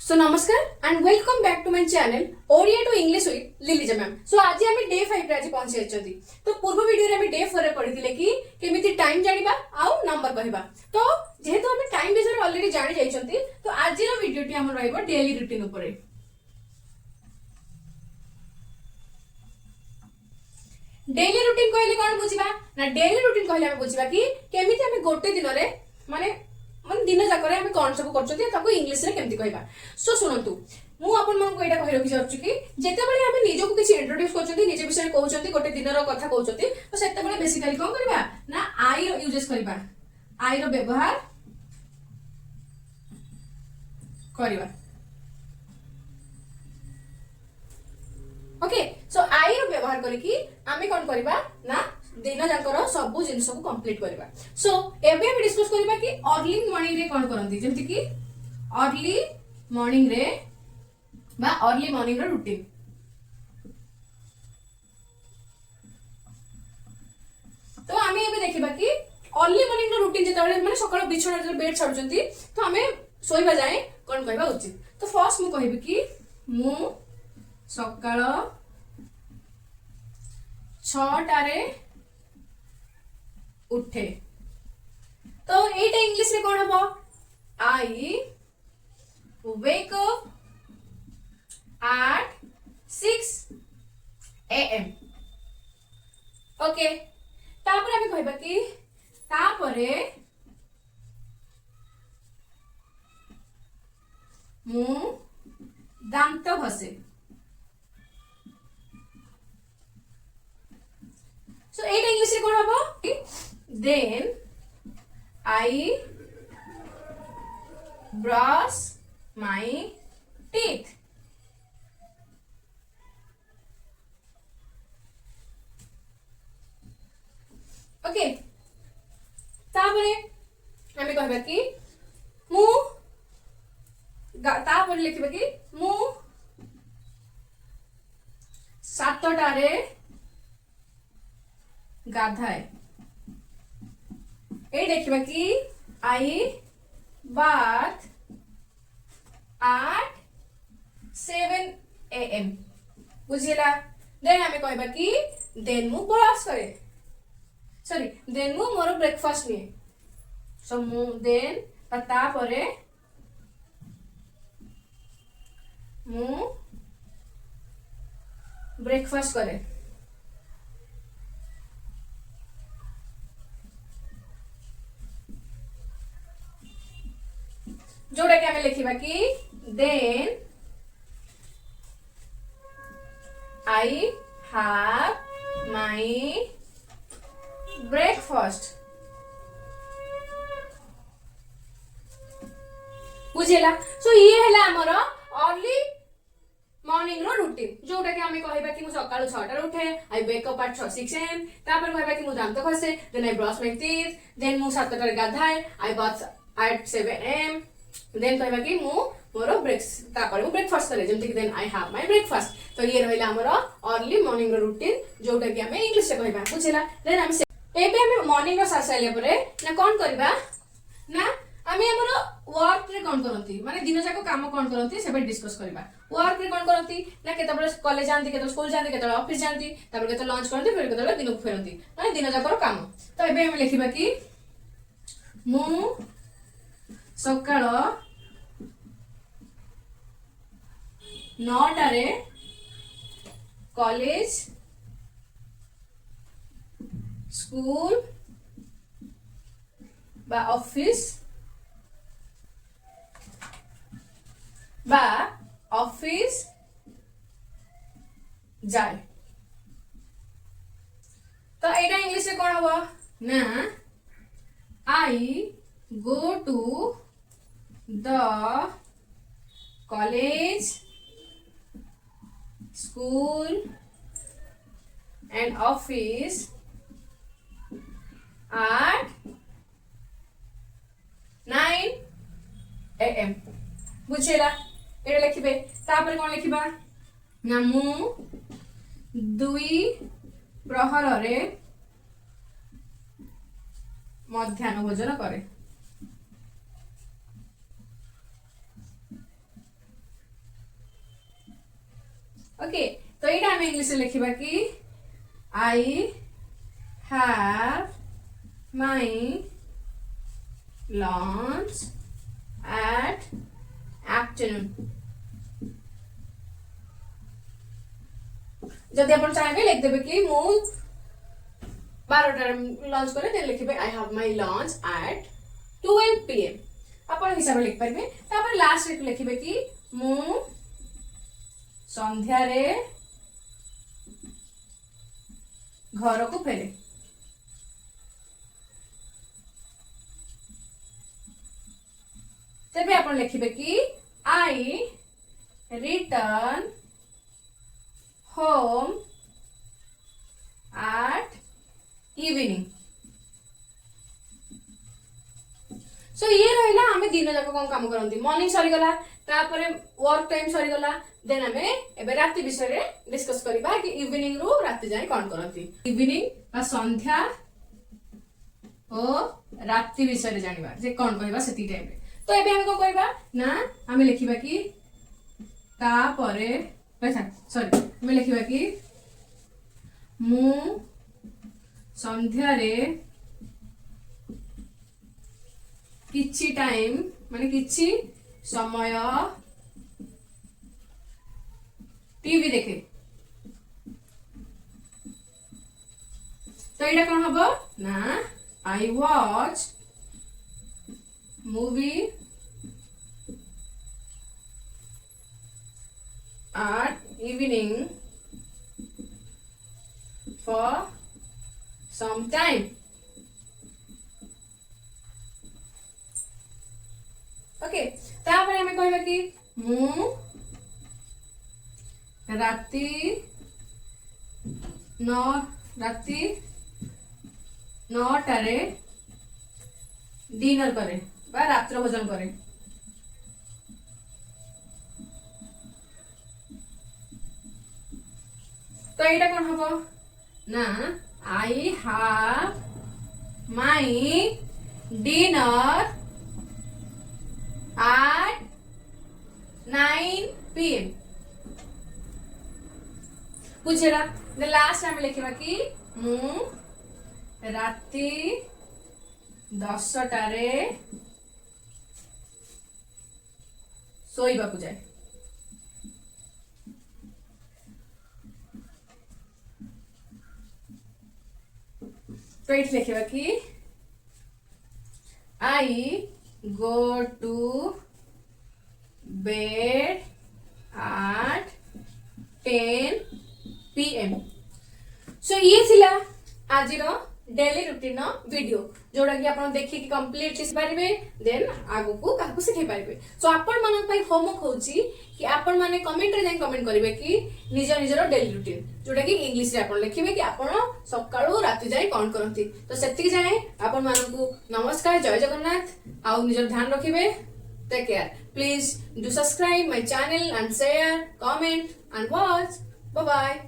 सो नमस्कार and welcome back to my channel Odia to English with Lilija ma'am. So आज आम day 5 आज पहुंची जाइछंती। तो पूर्व वीडियो रे हम डे 4 रे पढिथिले कि केमिति टाइम जानिबा आउ नंबर कहबा। तो जेहेतु हम टाइम विषय ऑलरेडी जानि जाइछंती तो आज रो वीडियो टी हमर रहइबो डेली रूटीन ऊपर। डेली रूटीन कहले कोन बुझिबा ना डेली रूटीन कहले हम बुझिबा कि केमिति हम गोटे दिन रे माने मन दिन जाकर हम कौन सब कर इंग्लीश रे केमती कहबा। सो सुनतु मु आपन मन को एटा कहि रखि जाउछु कि जेते बेले हम निजो को किछि इंट्रोड्यूस करछंती निजे विषय कहउछंती गोटे दिन रो कथा कहउछंती तो सेते बेले बेसिकली कोन करबा ना आई रो यूजेस करबा आई रो व्यवहार करबा। ओके सो आई रो व्यवहार करिकि आमे कोन करबा ना दिन जाकर सब जिनस को कंप्लीट करबा। सो एबे हम डिस्कस करबा कि अर्ली मॉर्निंग रे कोन करंती जेंति कि अर्ली मॉर्निंग रे बा अर्ली मॉर्निंग रो रूटीन। तो आमे एबे देखिबा कि अर्ली मॉर्निंग रो रूटीन जेता माने सकाळ बिछोना जे बेड छाडुचंती तो आमे सोइबा जाए कोन कहबा उचित। तो फर्स्ट मु कहबी कि मु सकाळ 6टा रे उठे। तो एटा इंग्लिश रे कोन हबो I wake up at 6 am। Okay तापर हम कहबा कि तापरे मु दांत घसे। सो एटा इंग्लिश रे कोन हबो then I brush my teeth। Okay तापरे हमें कहबा कि मु तापर लिखबा कि मु 7टा रे गाधाए। ए देखबा कि आई bath at 7 am बुझिला। देन हमें कहबा कि देन मु ब्रश करे सॉरी देन मु मोर ब्रेकफास्ट निए। सो मु देन ता परे मु ब्रेकफास्ट करे। जोड़ा कि हमें लिखिबा कि then I have my breakfast बुझिला। सो ये हैला हमर अर्ली मॉर्निंग रो रूटीन जोटा कि हमें कहबा कि मु सकाळ 6टा रे उठे I wake up at 6 am। तापर कहबा कि मु दांत घसे then I brush my teeth then मु 7टा रे गाधाए I bath at 7 am। Then कहबा कि मु मोर ब्रेकफास्ट करे जेमति कि then I have my breakfast. तो ये रहला हमर अर्ली मॉर्निंग रो रूटीन जोटा कि हमें इंग्लिश रे कहबा बुझिला। देन हम एबे हम मॉर्निंग रो सासाइले परे ना कोन करबा ना हमें हमर वर्क रे कोन करंती माने दिन जाको काम कोन करंती सेबे डिस्कस करबा। वर्क रे कोन करंती ना केतबे कॉलेज जानती केतबे स्कूल जानती केतबे ऑफिस जानती तापर केतबे लंच करंती फिर केतबे दिन को फेरंती माने दिन जाको काम। तो एबे हम लिखिबा कि मु सकाळ 9टा रे कॉलेज स्कूल बा ऑफिस जाए। तो एटा इंग्लिश रे कोन हबो ना I go to the college school and office at 9 am बुझेला। एटा लिखिबे तापर कोन लिखिबा ना मु 2 प्रहर रे मध्याह्न भोजन करे। ओके तो एटा हम इंग्लिश रे लिखिबा कि I have my lunch at afternoon जदि आप चाहे लिख देबे कि मु 12 लंच करे देन लिखिबे I have my lunch at 12 pm अपन हिसाब लिख पारबे तापर लास्ट रे लिखिबे कि मु संध्या रे घर को फेरे तबे अपन लिखिबे कि आई रिटर्न होम at evening सो ये रहिला हमें दिन जाक कोन काम करंती मॉर्निंग सरी गला तापरे वर्क टाइम सरी गला देन हमें एबे राति विषय रे डिस्कस करबा कि इवनिंग रू राति जाय कोन करंती इवनिंग बा संध्या ओ राति विषय रे जानिबा जे कोन कहबा सेती टाइम रे तो एबे हम कोन करबा ना हमें लिखिबा कि तापरे अच्छा सॉरी हमें लिखिबा कि मु संध्या रे किछि टाइम माने किछि समय टीवी देखे तो एटा कोन हबो ना I watch movie at evening for some time okay तापर हमें कहबा कि मु राति 9 टारे डिनर करे बा रात्र भोजन करे तो एटा कोन हबो ना I have my dinner at 9 pm बुझेरा द लास्ट हम लिखिबा कि मु राति 10 टारे सोइबा को जाय तो इट लिखिबा कि आई go to bed at 10 pm सो ये थिला आज रो डेली रूटीन वीडियो जोड़ा कि आपण देखि कि कंप्लीट कर पारिबे देन आगु को काकू सिखै पारिबे सो आपण मन पई होमवर्क होची कि आपण माने कमेंट रे जाई कमेंट करिवे कि निज निजरो डेली रूटीन जोड़ा कि इंग्लिश रे आपण लिखिबे कि आपण सकाळू राति जाई कोन करंती तो सेति जाय आपण मानन को नमस्कार जय जगन्नाथ आउ निजर ध्यान रखिबे take care please do subscribe my channel and share comment and watch bye bye